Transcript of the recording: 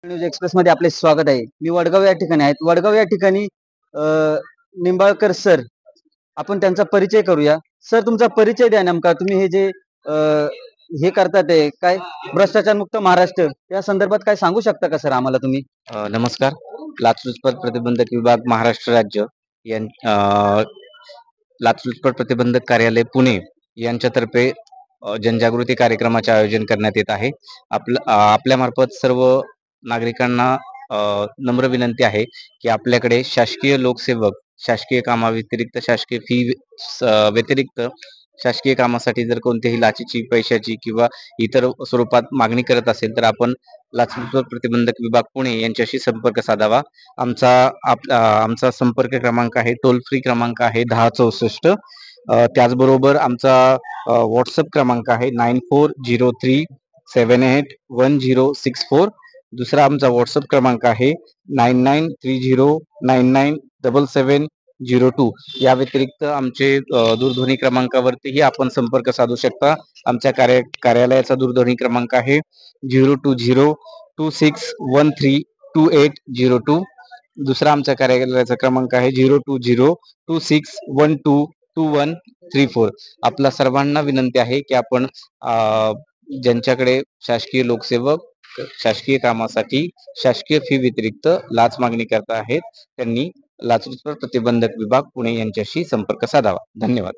News express मध्ये आपले स्वागत आहे. मी वडगाव या ठिकाणी आहे. वडगाव या ठिकाणी अ, निंबाळकर सर, आपण त्यांचा परिचय करूया. सर, तुमचा परिचय द्या नेमका. तुम्ही हे जे अ, हे करतात आहे काय, भ्रष्टाचार मुक्त महाराष्ट्र, या संदर्भात काय सांगू शकता का सर आम्हाला तुम्ही? नमस्कार. लाचलुचपत प्रतिबंधक विभाग महाराष्ट्र राज्य यां लाचलुचपत प्रतिबंधक कार्यालय पुणे यांच्यातर्फे जनजागृती कार्यक्रमाचे आयोजन करण्यात येत आहे. आपल्यामार्फत सर्व नागरिकांना नम्र विनंती आहे की आपल्याकडे शासकीय लोकसेवक शासकीय कामाव्यतिरिक्त शासकीय फी व्यतिरिक्त शासकीय कामासाठी जर कोणत्याही लाचेची, पैशाची किंवा इतर स्वरूपात मागणी करत असेल तर आपण लाचलुचपत प्रतिबंधक विभाग पुणे यांच्याशी संपर्क साधावा. आमचा संपर्क क्रमांक आहे, टोल फ्री क्रमांक आहे 1064. त्याचबरोबर आमचा व्हॉट्सअप क्रमांक आहे 9403781064. दुसरा आमचा व्हॉट्सअप क्रमांक आहे 993099770702. या व्यतिरिक्त आमचे दूरध्वनी क्रमांकावरतीही आपण संपर्क साधू शकता. आमच्या कार्यालयाचा दूरध्वनी क्रमांक आहे 0202613282. दुसरा आमच्या कार्यालयाचा क्रमांक आहे 020261222134. आपला सर्वांना विनंती आहे की आपण ज्यांच्याकडे शासकीय लोकसेवक शासकीय कामासाठी शासकीय फी व्यतिरिक्त लाच मागणी करत आहेत त्यांनी लाचलुचपत प्रतिबंधक विभाग पुणे यांच्याशी संपर्क साधावा. धन्यवाद.